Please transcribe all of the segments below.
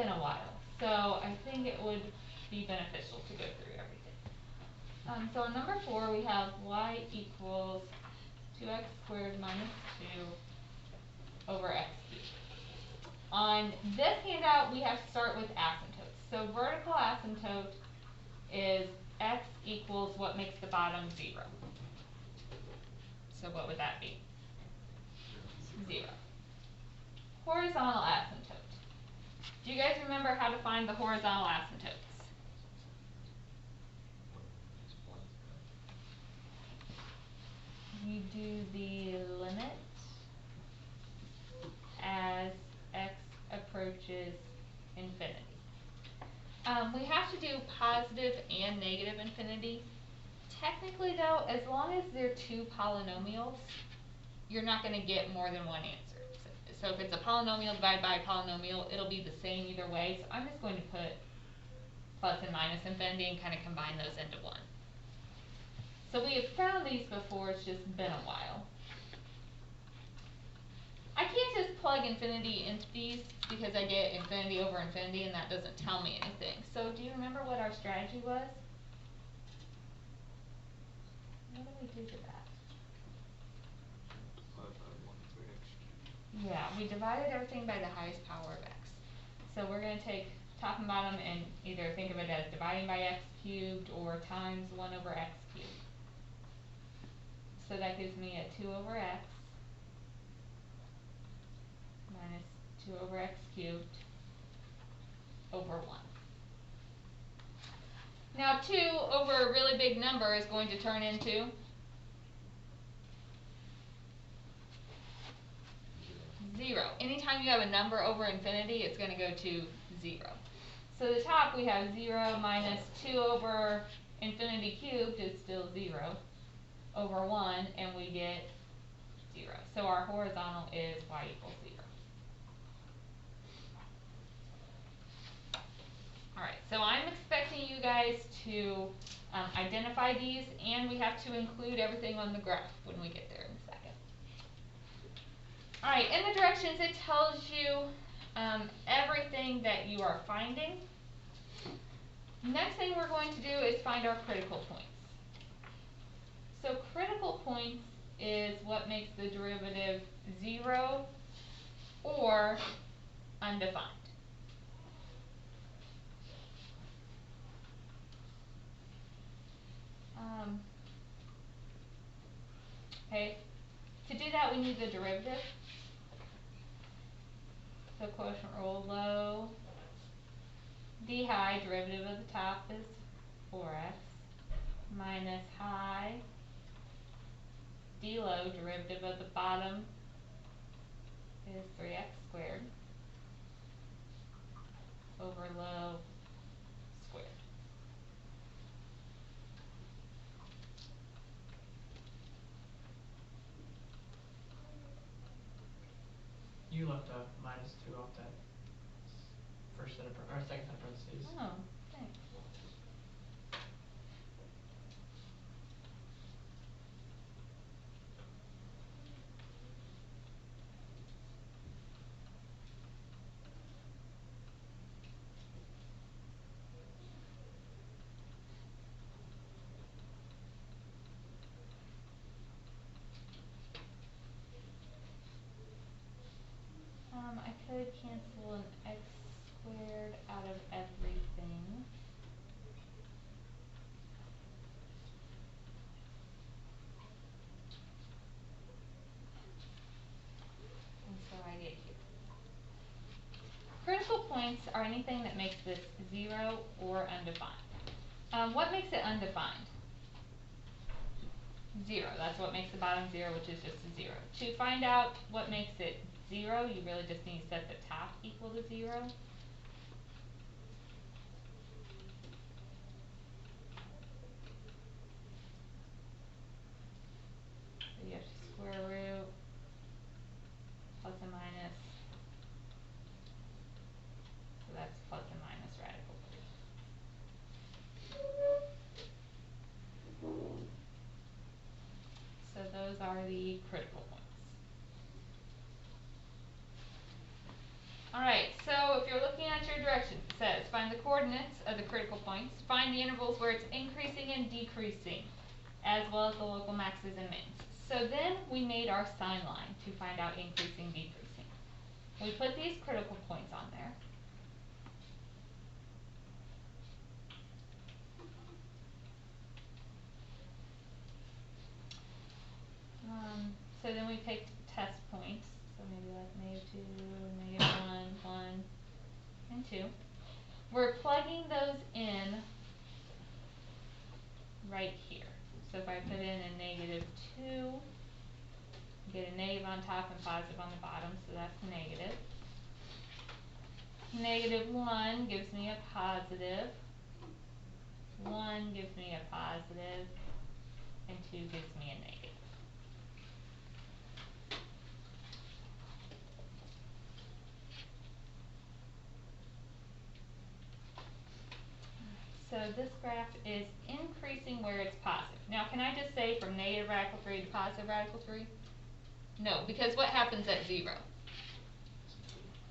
been a while, so I think it would be beneficial to go through everything. So on number 4 we have y equals 2x squared minus 2 over x cubed. On this handout we have to start with asymptotes. So vertical asymptote is x equals what makes the bottom 0. So what would that be? 0. Horizontal asymptote. Do you guys remember how to find the horizontal asymptotes? You do the limit as x approaches infinity. We have to do positive and negative infinity. Technically though, as long as they're two polynomials, you're not going to get more than one answer. So if it's a polynomial divided by a polynomial, it'll be the same either way. So I'm just going to put plus and minus infinity and kind of combine those into one. So we have found these before, it's just been a while. I can't just plug infinity into these because I get infinity over infinity and that doesn't tell me anything. So do you remember what our strategy was? What do we do to that? Yeah, we divided everything by the highest power of x. So we're going to take top and bottom and either think of it as dividing by x cubed or times 1 over x cubed. So that gives me a 2 over x minus 2 over x cubed over 1. Now 2 over a really big number is going to turn into 0. Anytime you have a number over infinity, it's going to go to 0. So the top we have 0 minus 2 over infinity cubed is still 0 over 1, and we get 0. So our horizontal is y equals 0. Alright, so I'm expecting you guys to identify these, and we have to include everything on the graph when we get there in a second. Alright, in the directions it tells you everything that you are finding. Next thing we're going to do is find our critical points. So critical points is what makes the derivative 0 or undefined. Okay, to do that we need the derivative. So quotient rule, low d high, derivative of the top is 4x, minus high d low, derivative of the bottom is 3x squared, over low squared. You left a minus 2 off that first set of or second set of parentheses. Oh, thanks. I could cancel an x squared out of everything. And so I get here. Critical points are anything that makes this 0 or undefined. What makes it undefined? 0. That's what makes the bottom 0, which is just a 0. To find out what makes it 0, you really just need to set the top equal to 0. So you have to square root, plus and minus. So that's plus and minus radical 3. So those are the critical points. Alright, so if you're looking at your directions, find the coordinates of the critical points, find the intervals where it's increasing and decreasing, as well as the local maxes and mins. So then we made our sign line to find out increasing, decreasing. We put these critical points on there. So then we picked test points, so maybe like -2, -1, 1, and 2. We're plugging those in right here. So if I put in a -2, get a negative on top and positive on the bottom, so that's negative. -1 gives me a positive, 1 gives me a positive, and 2 gives me a negative. So this graph is increasing where it's positive. Now can I just say from negative radical 3 to positive radical 3? No, because what happens at 0?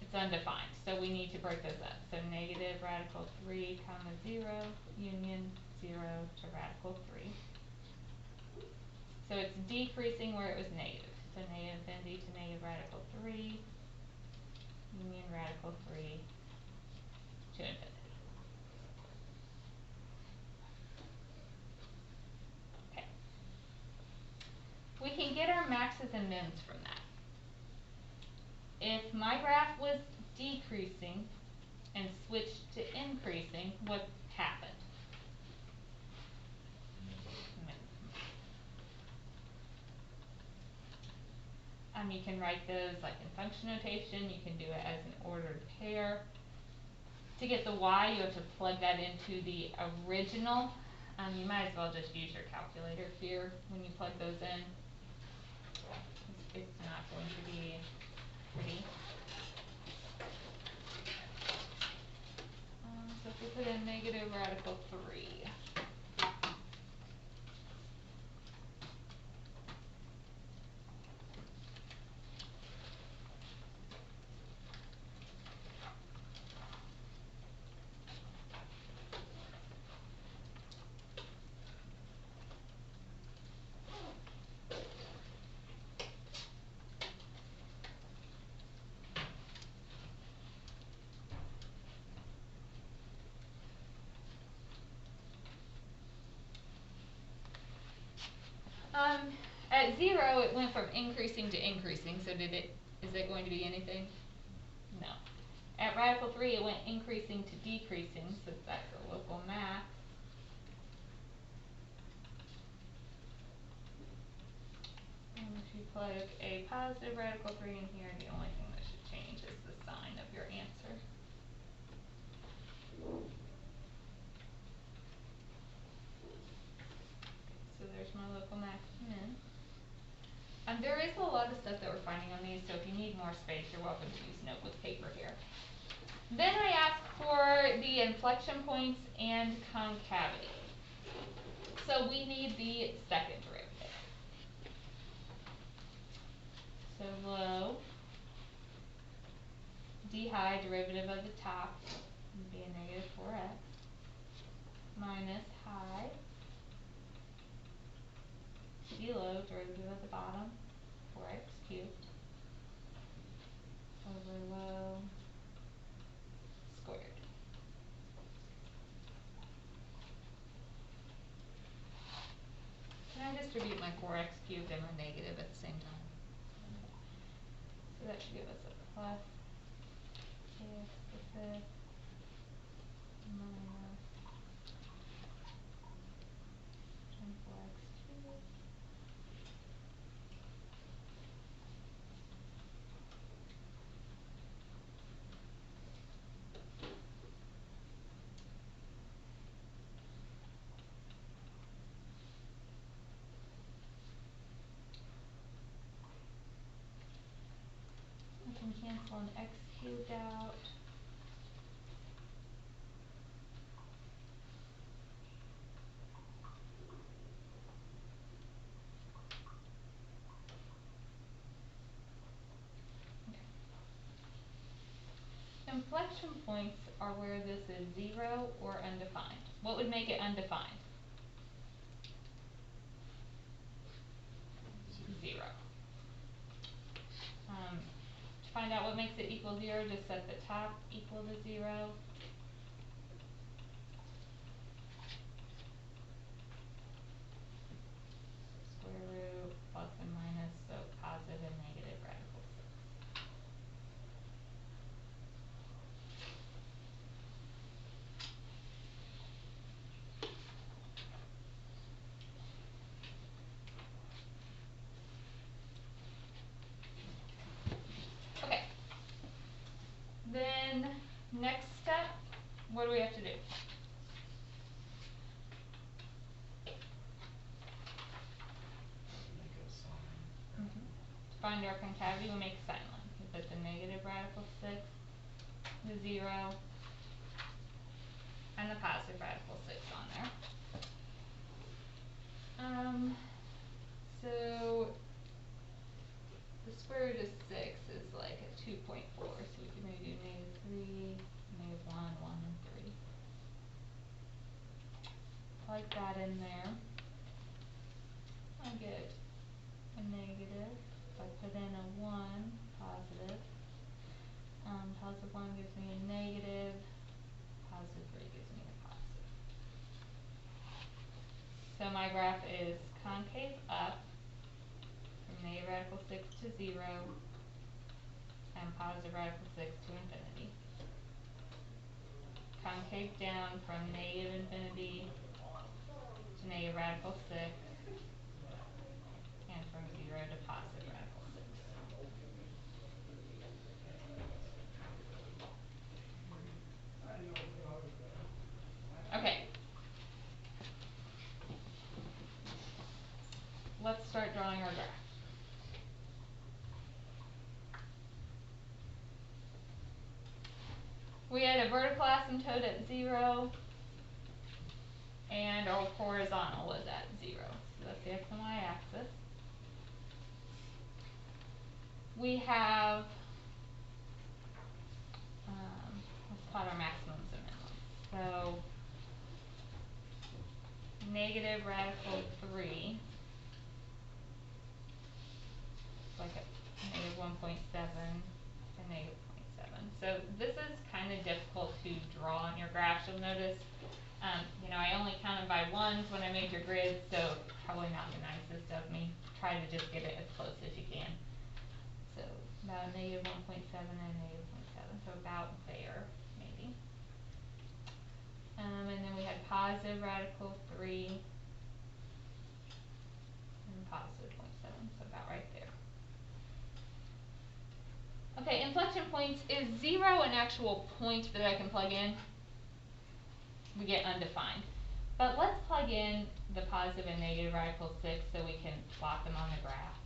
It's undefined, so we need to break those up. So negative radical 3 comma 0 union 0 to radical 3. So it's decreasing where it was negative. So negative infinity to negative radical 3 union radical 3 to infinity. Okay. We can get our maxes and mins from that. If my graph was decreasing and switched to increasing, what happened? You can write those like in function notation, you can do it as an ordered pair. To get the y, you have to plug that into the original. You might as well just use your calculator here when you plug those in. It's not going to be pretty. So if we put in negative radical 3. At 0, it went from increasing to increasing, so is it going to be anything? No. At radical 3, it went increasing to decreasing, so that's a local max. And if you plug a positive radical 3 in here, the only thing that should change is the sign of your answer. So there's my local max min. There is a lot of stuff that we're finding on these, so if you need more space, you're welcome to use notebook paper here. Then I asked for the inflection points and concavity. So we need the second derivative. So low, d high derivative of the top would be a negative 4x minus high d low derivative of the bottom 4x cubed over low squared. Can I distribute my 4x cubed and my negative at the same time? So that should give us a plus ax to the fifth minus 4x cubed. I can cancel an x cubed out. inflection points are where this is 0 or undefined. What would make it undefined? 0. To find out what makes it equal 0, just set the top equal to 0. Square root, plus and minus, so positive and negative radical 6. Okay. Then, next step, what do we have to do? Make a sign. To find our concavity, we make a sign line. We put the negative radical 6, the 0, and the positive radical 6 on there. So the square root of 6 is like a 2.4, so we can maybe do -3, -1, 1, and 3. Plug that in there. I get a negative. If I put in a 1, positive. Positive 1 gives me a negative. Positive 3 gives me a positive. So my graph is concave up from negative radical 6 to 0 and positive radical 6 to infinity. Concave down from negative infinity to negative radical 6 and from 0 to positive radical 6. Okay. Let's start drawing our graph. We had a vertical asymptote at 0 and our horizontal was at 0. So that's the x and y axis. We have, let's plot our maximums and minimums. So, negative radical 3, like a negative 1.7 and negative 0.7. So this is kind of difficult to draw on your graph. You'll notice, I only counted by ones when I made your grid, so probably not the nicest of me. Try to just get it as close as you can. So about a negative 1.7 and a negative 0.7, so about there, maybe. And then we had positive radical 3 and positive 0.7, so about right there. Okay, inflection points, is 0 an actual point that I can plug in? We get undefined. But let's plug in the positive and negative radical 6 so we can plot them on the graph.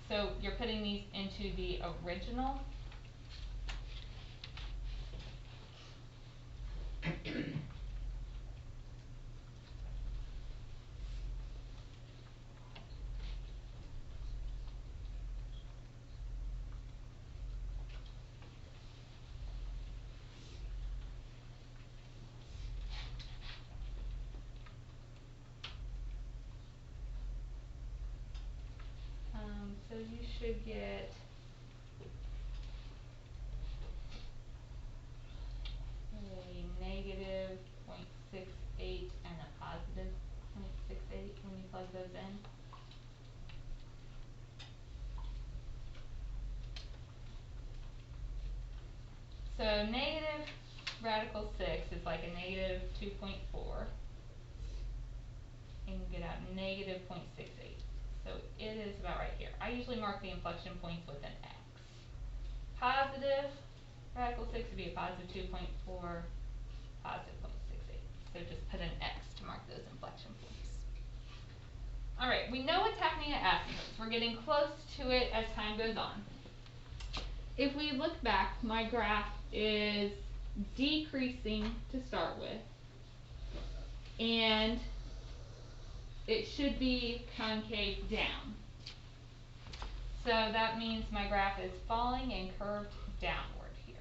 So you're putting these into the original. So you should get a negative 0.68 and a positive 0.68 when you plug those in. So negative radical 6 is like a negative 2.4. And you get out negative 0.68. So it is about right here. I usually mark the inflection points with an X. Positive radical 6 would be a positive 2.4, positive 0.68. So just put an X to mark those inflection points. Alright, we know what's happening at asymptotes. We're getting close to it as time goes on. If we look back, my graph is decreasing to start with. And it should be concave down. So that means my graph is falling and curved downward here.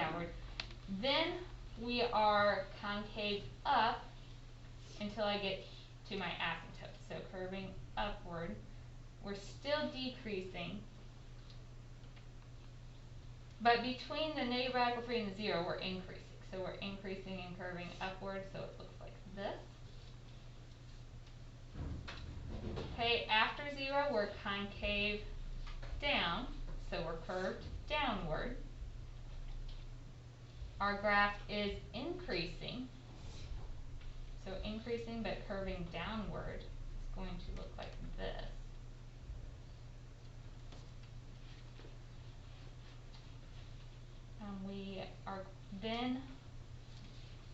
downward. Then we are concave up until I get to my asymptote, so curving upward. We're still decreasing, but between the negative radical 3 and the 0, we're increasing. So we're increasing and curving upward, so it looks like this. Okay, after 0, we're concave down, so we're curved downward. Our graph is increasing, so increasing but curving downward is going to look like this. We are then,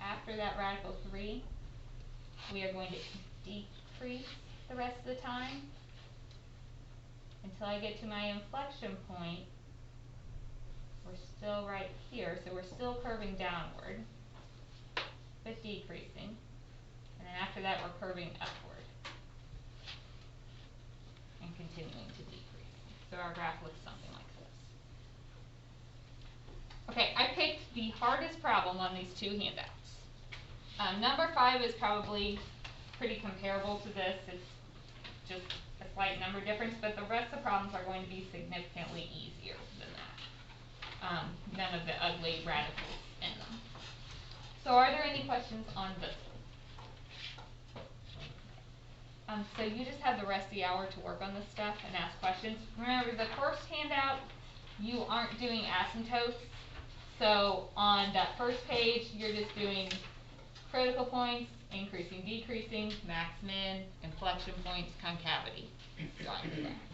after that radical 3, we are going to decrease the rest of the time until I get to my inflection point. We're still right here, so we're still curving downward, but decreasing. And then after that, we're curving upward and continuing to decrease. So our graph looks something like this. Okay, I picked the hardest problem on these two handouts. Number 5 is probably pretty comparable to this. It's just a slight number difference, but the rest of the problems are going to be significantly easier than that. None of the ugly radicals in them. So are there any questions on this one? So you just have the rest of the hour to work on this stuff and ask questions. Remember, the first handout, you aren't doing asymptotes. So on that first page, you're just doing critical points, increasing, decreasing, max, min, inflection points, concavity, drawing the graph.